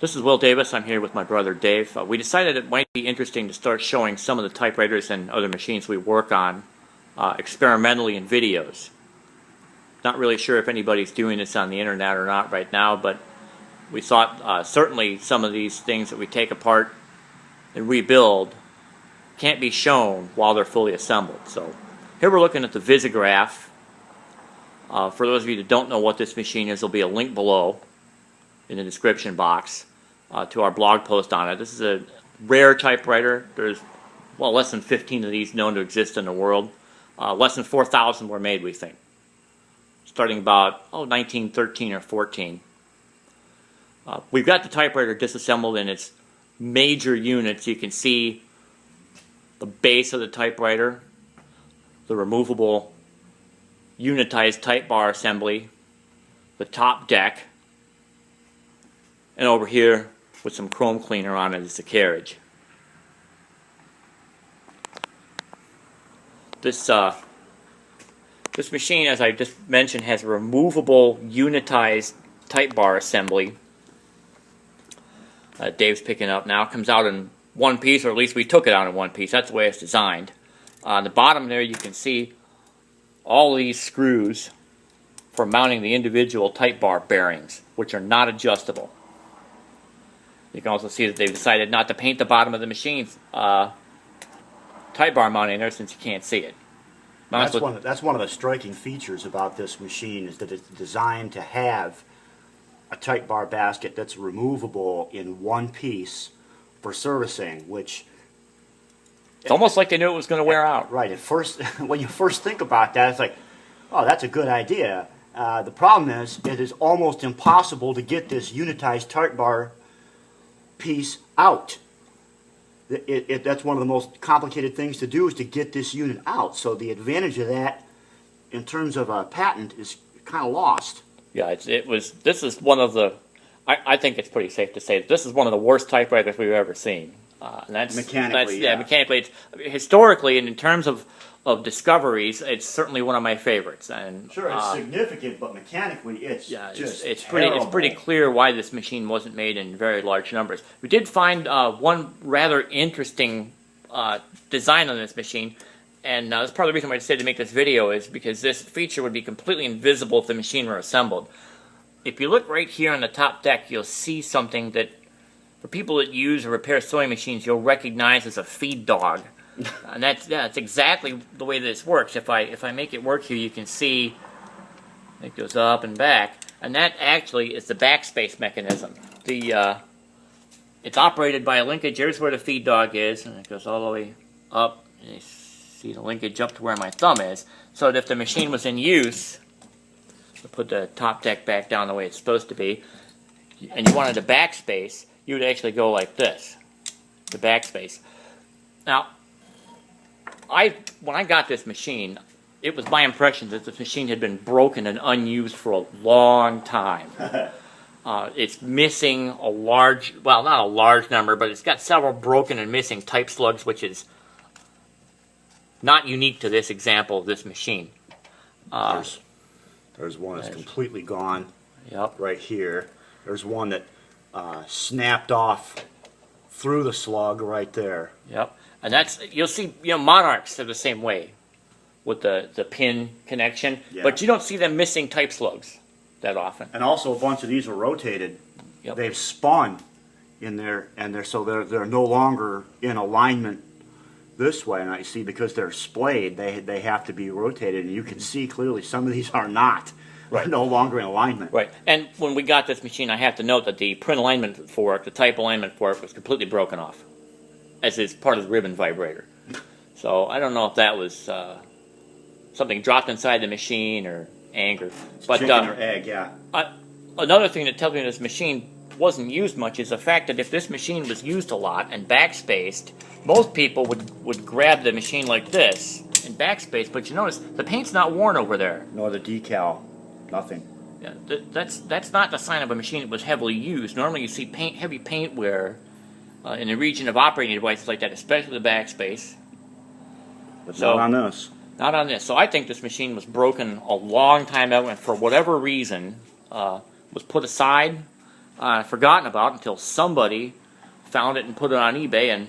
This is Will Davis. I'm here with my brother Dave. We decided it might be interesting to start showing some of the typewriters and other machines we work on experimentally in videos. Not really sure if anybody's doing this on the internet or not right now, but we thought certainly some of these things that we take apart and rebuild can't be shown while they're fully assembled. So here we're looking at the Visigraph. For those of you that don't know what this machine is, there'll be a link below in the description box to our blog post on it. This is a rare typewriter. There's, well, less than 15 of these known to exist in the world. Less than 4,000 were made, we think, starting about 1913 or 14. We've got the typewriter disassembled in its major units. You can see the base of the typewriter, the removable unitized type bar assembly, the top deck, and over here with some chrome cleaner on it is the carriage. This machine, as I just mentioned, has a removable unitized type bar assembly. Dave's picking up now. Comes out in one piece, or at least we took it out in one piece. That's the way it's designed. On the bottom there you can see all these screws for mounting the individual type bar bearings, which are not adjustable. You can also see that they've decided not to paint the bottom of the machine's type bar mounting there since you can't see it. That's one of the striking features about this machine, is that it's designed to have a type bar basket that's removable in one piece for servicing, which it's almost like they knew it was going to wear out. Right. At first, when you first think about that, it's like, oh, that's a good idea. The problem is, it is almost impossible to get this unitized type bar piece out. That's one of the most complicated things to do, is to get this unit out. So the advantage of that, in terms of a patent, is kind of lost. Yeah, this is one of the, I think it's pretty safe to say that this is one of the worst typewriters we've ever seen. And that's mechanically, yeah, mechanically. Historically, and in terms of discoveries, it's certainly one of my favorites. And sure, it's significant, but mechanically, it's just it's pretty clear why this machine wasn't made in very large numbers. We did find one rather interesting design on this machine, and that's part of the reason why I decided to make this video, is because this feature would be completely invisible if the machine were assembled. If you look right here on the top deck, you'll see something that, for people that use or repair sewing machines, you'll recognize as a feed dog. And that's exactly the way this works. If I make it work here, you can see it goes up and back, and that actually is the backspace mechanism. It's operated by a linkage. Here's where the feed dog is, and it goes all the way up. And you see the linkage up to where my thumb is, so that if the machine was in use, to put the top deck back down the way it's supposed to be, and you wanted a backspace, you would actually go like this, the backspace. Now, when I got this machine, it was my impression that this machine had been broken and unused for a long time. It's missing a large, well, not a large number, but it's got several broken and missing type slugs, which is not unique to this example of this machine. There's one that's completely gone. Yep. Right here. There's one that snapped off through the slug right there. Yep. And that's, you'll see, Monarchs are the same way with the pin connection, but you don't see them missing type slugs that often. And also a bunch of these are rotated. Yep. They've spun in there, and so they're no longer in alignment this way. And I see, because they're splayed, they have to be rotated, and you can see clearly some of these are not. Right. No longer in alignment. Right. And when we got this machine, I have to note that the print alignment fork, the type alignment fork, was completely broken off, as is part of the ribbon vibrator. So I don't know if that was something dropped inside the machine or anger. But chicken or egg, yeah. Another thing that tells me this machine wasn't used much is the fact that if this machine was used a lot and backspaced, most people would grab the machine like this and backspace, but you notice the paint's not worn over there. Nor the decal. Nothing. Yeah, that's not the sign of a machine that was heavily used. Normally you see heavy paint wear in the region of operating devices like that, especially the backspace. But not on this. Not on this. So I think this machine was broken a long time ago, and for whatever reason was put aside forgotten about until somebody found it and put it on eBay, and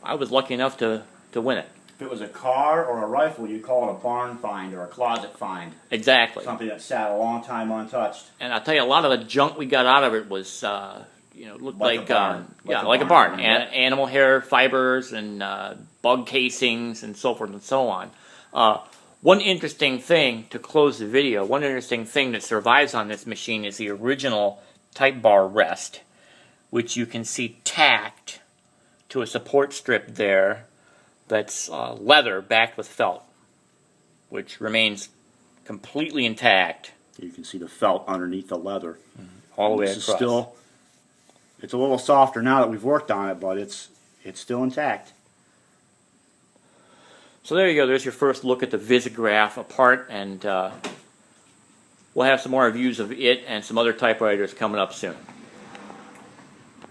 I was lucky enough to win it. If it was a car or a rifle, you'd call it a barn find or a closet find. Exactly. Something that sat a long time untouched. And I'll tell you, a lot of the junk we got out of it was, looked Like a like, barn. like a barn. Animal hair fibers and bug casings and so forth and so on. One interesting thing, to close the video, one interesting thing that survives on this machine is the original type bar rest, which you can see tacked to a support strip there that's leather backed with felt, which remains completely intact. You can see the felt underneath the leather. All the way This across. is still, it's a little softer now that we've worked on it, but it's still intact. So there you go. There's your first look at the Visigraph apart, and we'll have some more reviews of it and some other typewriters coming up soon.